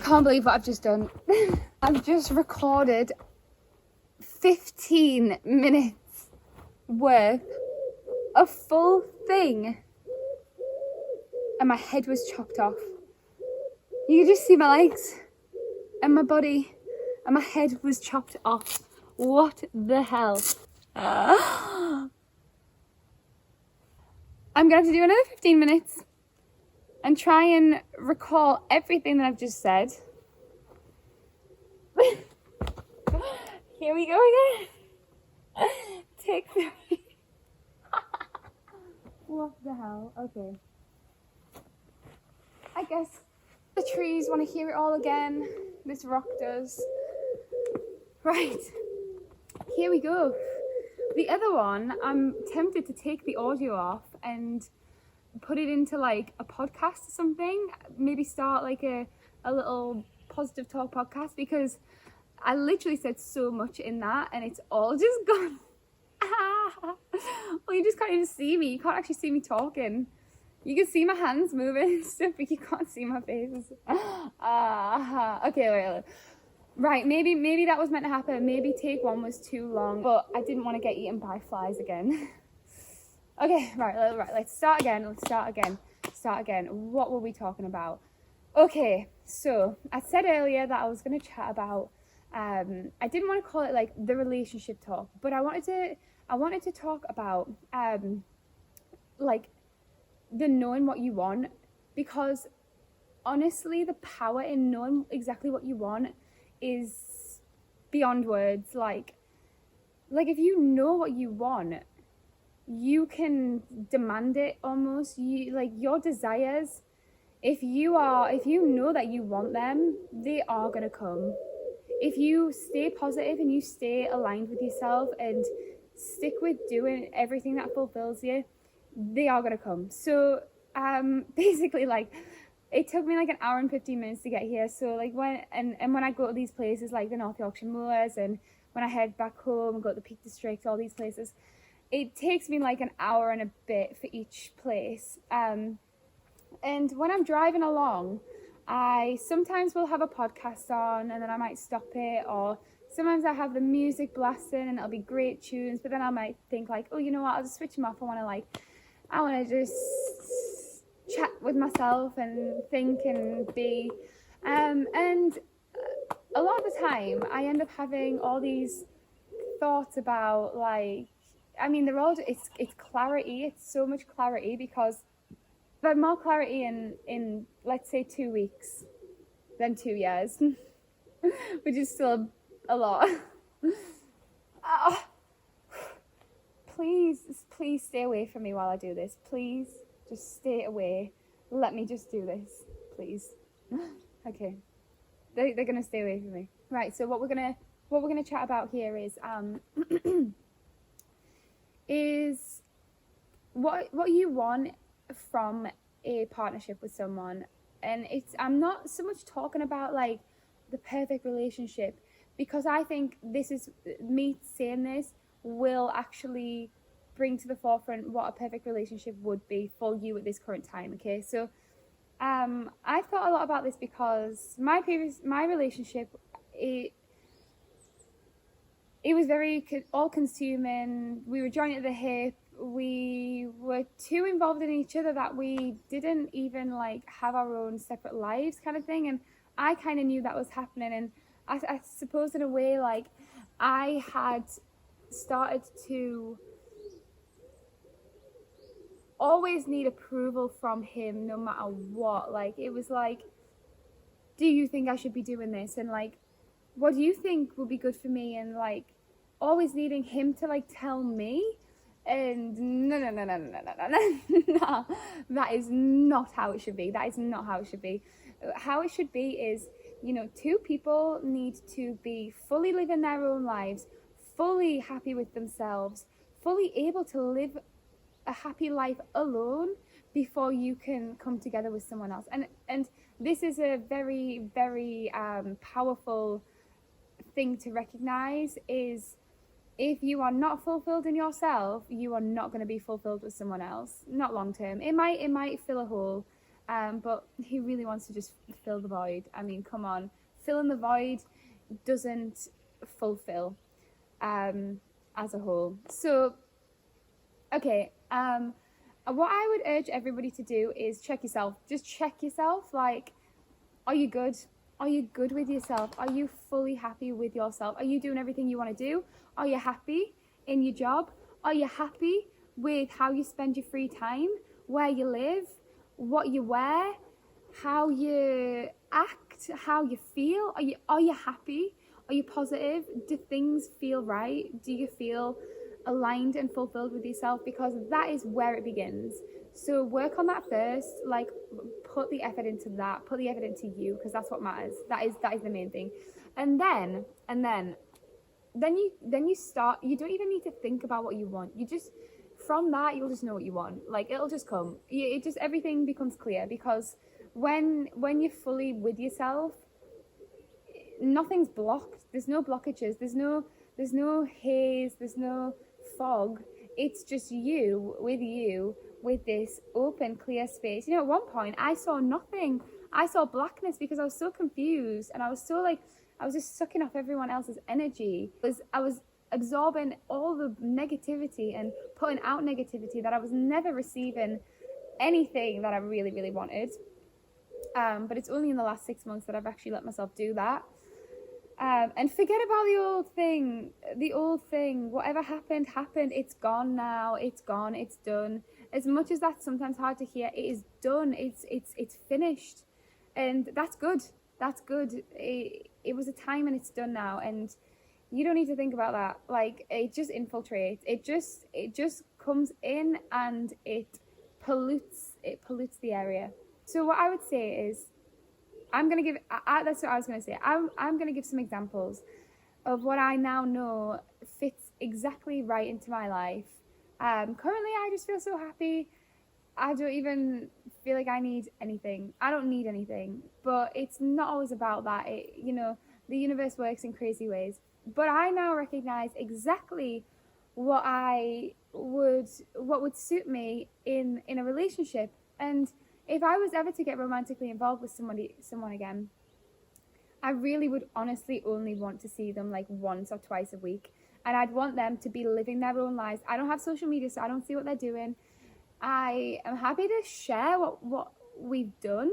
can't believe what I've just done. I've just recorded 15 minutes worth of full thing. And my head was chopped off. You could just see my legs and my body, and my head was chopped off. What the hell? I'm gonna have to do another 15 minutes and try and recall everything that I've just said. Here we go again. Take 3. What the hell? Okay. I guess the trees want to hear it all again. This rock does. Right. Here we go. The other one, I'm tempted to take the audio off and put it into like a podcast or something. Maybe start like a little positive talk podcast, because I literally said so much in that and it's all just gone. Well, you just can't even see me. You can't actually see me talking. You can see my hands moving and stuff, but you can't see my face. Okay, wait. Right, maybe that was meant to happen. Maybe take 1 was too long, but I didn't want to get eaten by flies again. Okay, right, let's start again. What were we talking about? Okay, so I said earlier that I was going to chat about, I didn't want to call it like the relationship talk, but I wanted to talk about, like the knowing what you want, because honestly, the power in knowing exactly what you want is beyond words. Like if you know what you want, you can demand it almost. You like your desires, if you know that you want them, they are gonna come. If you stay positive and you stay aligned with yourself and stick with doing everything that fulfills you, they are gonna come. So basically, like, it took me like an hour and 15 minutes to get here. So like when I go to these places like the North Yorkshire Moors, and when I head back home and go to the Peak District, all these places, it takes me like an hour and a bit for each place. And when I'm driving along, I sometimes will have a podcast on and then I might stop it, or sometimes I have the music blasting and it'll be great tunes, but then I might think like, oh, you know what, I'll just switch them off. I want to just chat with myself and think and be, and a lot of the time I end up having all these thoughts about, like, I mean, they're all, it's clarity. It's so much clarity, because I've had more clarity in let's say 2 weeks than 2 years, which is still a lot. Please stay away from me while I do this. Please just stay away. Let me just do this, please. Okay, they're gonna stay away from me. Right. So what we're gonna chat about here is is what you want from a partnership with someone. And I'm not so much talking about like the perfect relationship, because I think this is me saying this will actually bring to the forefront what a perfect relationship would be for you at this current time. Okay, so I've thought a lot about this, because my relationship, it was very all-consuming. We were joined at the hip. We were too involved in each other that we didn't even like have our own separate lives, kind of thing. And I kind of knew that was happening, and I suppose in a way, like, I had started to always need approval from him no matter what. Like, it was like, do you think I should be doing this? And like, what do you think would be good for me? And like, always needing him to like tell me. And no, that is not how it should be. That is not how it should be. How it should be is, you know, 2 people need to be fully living their own lives, fully happy with themselves, fully able to live a happy life alone before you can come together with someone else. And this is a very, very powerful thing to recognize, is if you are not fulfilled in yourself, you are not going to be fulfilled with someone else, not long term. It might fill a hole, but he really wants to just fill the void. I mean, come on, filling the void doesn't fulfill as a whole. So, okay, what I would urge everybody to do is check yourself. Just check yourself. Like, are you good? Are you good with yourself? Are you fully happy with yourself? Are you doing everything you want to do? Are you happy in your job? Are you happy with how you spend your free time, where you live, what you wear, how you act, how you feel? Are you happy? Are you positive? Do things feel right? Do you feel aligned and fulfilled with yourself? Because that is where it begins. So work on that first. Like, put the effort into that. Put the effort into you, because that's what matters. That is the main thing. And then you start. You don't even need to think about what you want. You just, from that, you'll just know what you want. Like, it'll just come. It just, everything becomes clear, because when you're fully with yourself, nothing's blocked. There's no blockages. There's no haze. There's no fog. It's just you with this open, clear space. You know, at one point I saw nothing. I saw blackness, because I was so confused, and I was so, like, I was just sucking off everyone else's energy. I was absorbing all the negativity and putting out negativity, that I was never receiving anything that I really, really wanted. But it's only in the last 6 months that I've actually let myself do that. And forget about the old thing. Whatever happened. It's gone now. It's gone. It's done. As much as that's sometimes hard to hear, it is done. It's finished. And that's good. That's good. It was a time, and it's done now. And you don't need to think about that. Like, it just infiltrates. It just comes in, and it pollutes the area. So what I would say is, I'm going to give, that's what I was going to say. I'm going to give some examples of what I now know fits exactly right into my life. Currently, I just feel so happy. I don't even feel like I need anything. I don't need anything, but it's not always about that. The universe works in crazy ways. But I now recognize exactly what would suit me in a relationship. And if I was ever to get romantically involved with someone again, I really would honestly only want to see them like once or twice a week. And I'd want them to be living their own lives. I don't have social media, so I don't see what they're doing. I am happy to share what we've done.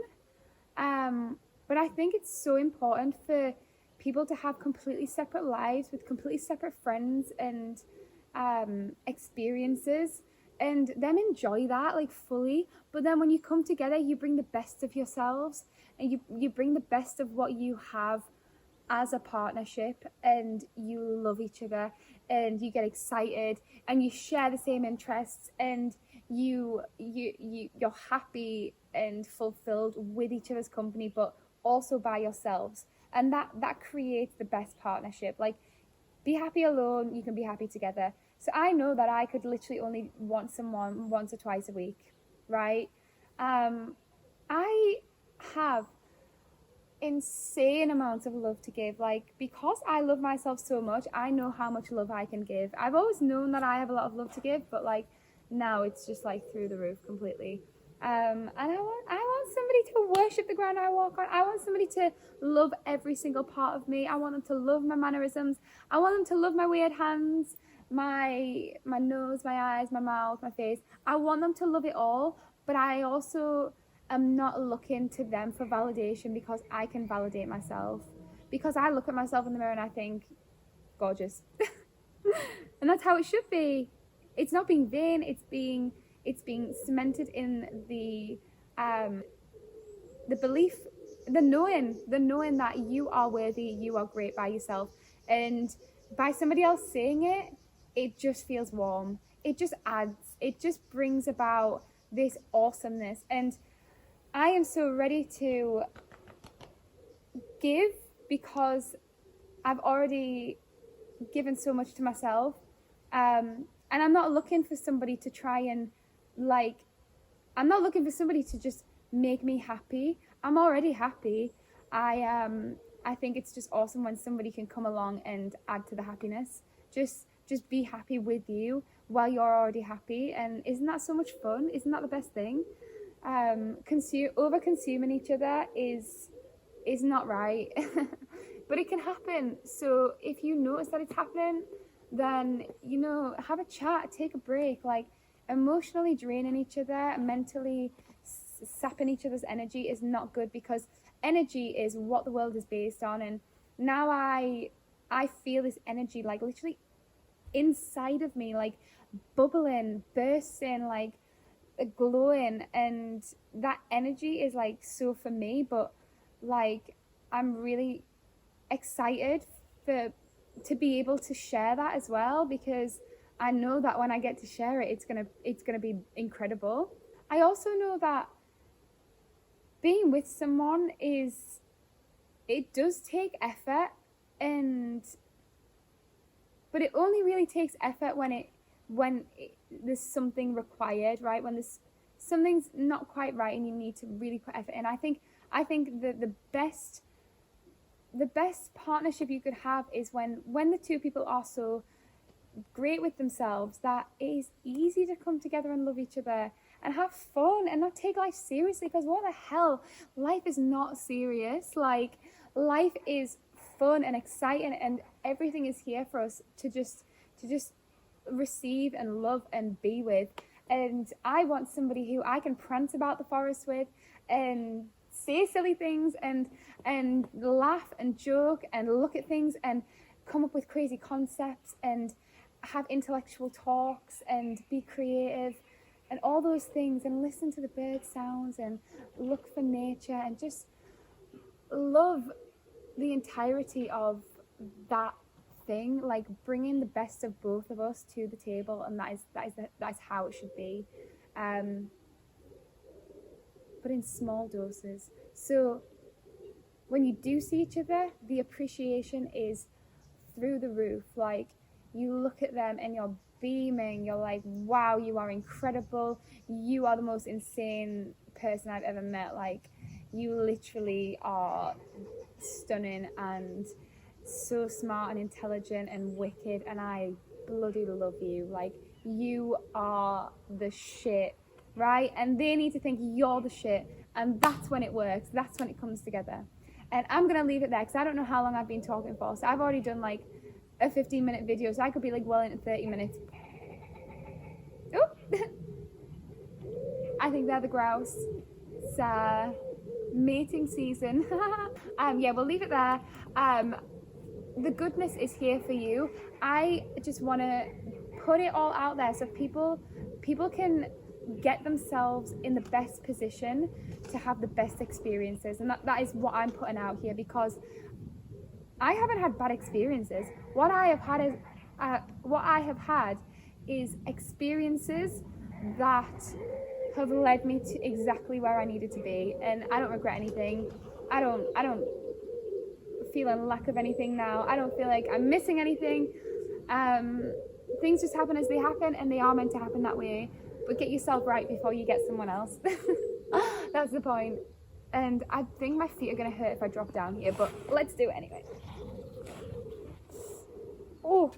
But I think it's so important for people to have completely separate lives with completely separate friends and experiences, and then enjoy that like fully. But then when you come together, you bring the best of yourselves, and you bring the best of what you have as a partnership, and you love each other, and you get excited, and you share the same interests, and you're happy and fulfilled with each other's company, but also by yourselves. And that creates the best partnership. Like, be happy alone, you can be happy together. So I know that I could literally only want someone once or twice a week, right? I have insane amounts of love to give. Like, because I love myself so much, I know how much love I can give. I've always known that I have a lot of love to give, but like now it's just like through the roof completely. And I want somebody to worship the ground I walk on. I want somebody to love every single part of me. I want them to love my mannerisms. I want them to love my weird hands, my nose, my eyes, my mouth, my face. I want them to love it all, but I also am not looking to them for validation, because I can validate myself. Because I look at myself in the mirror and I think, gorgeous. And that's how it should be. It's not being vain, it's being cemented in the belief, the knowing that you are worthy, you are great by yourself. And by somebody else saying it, it just feels warm. It just adds, it just brings about this awesomeness. And I am so ready to give, because I've already given so much to myself. And I'm not looking for somebody to try and I'm not looking for somebody to just make me happy. I'm already happy. I think it's just awesome when somebody can come along and add to the happiness. Just be happy with you while you're already happy. And isn't that so much fun? Isn't that the best thing? over consuming each other is not right. But it can happen. So if you notice that it's happening, then, you know, have a chat, take a break. Like, emotionally draining each other, mentally sapping each other's energy is not good, because energy is what the world is based on. And now I feel this energy, like, literally inside of me, like bubbling, bursting, like glowing, and that energy is like so for me. But like, I'm really excited to be able to share that as well, because I know that when I get to share it, it's gonna be incredible. I also know that being with someone it does take effort, but it only really takes effort when there's something required, right? When there's something's not quite right and you need to really put effort in. I think the best partnership you could have is when the two people are so great with themselves that it is easy to come together and love each other and have fun and not take life seriously. Because what the hell, life is not serious. Like, life is fun and exciting, and everything is here for us to just receive and love and be with. And I want somebody who I can prance about the forest with and say silly things and laugh and joke and look at things and come up with crazy concepts and have intellectual talks and be creative and all those things, and listen to the bird sounds and look for nature and just love the entirety of that thing, like bringing the best of both of us to the table. And that's how it should be, but in small doses. So when you do see each other, the appreciation is through the roof. Like, you look at them and you're beaming, you're like, wow, you are incredible, you are the most insane person I've ever met, like, you literally are stunning and so smart and intelligent and wicked, and I bloody love you, like, you are the shit, right? And they need to think you're the shit, and that's when it works, that's when it comes together. And I'm gonna leave it there because I don't know how long I've been talking for. So I've already done like a 15-minute video, so I could be like well into 30 minutes. Oh, I think they're the grouse. It's mating season. Yeah, we'll leave it there. The goodness is here for you. I just want to put it all out there so people can get themselves in the best position to have the best experiences, and that is what I'm putting out here, because I haven't had bad experiences. What I have had is experiences that have led me to exactly where I needed to be, and I don't regret anything. I don't feel a lack of anything now. I don't feel like I'm missing anything. Things just happen as they happen, and they are meant to happen that way. But get yourself right before you get someone else. That's the point. And I think my feet are going to hurt if I drop down here, but let's do it anyway. Oh.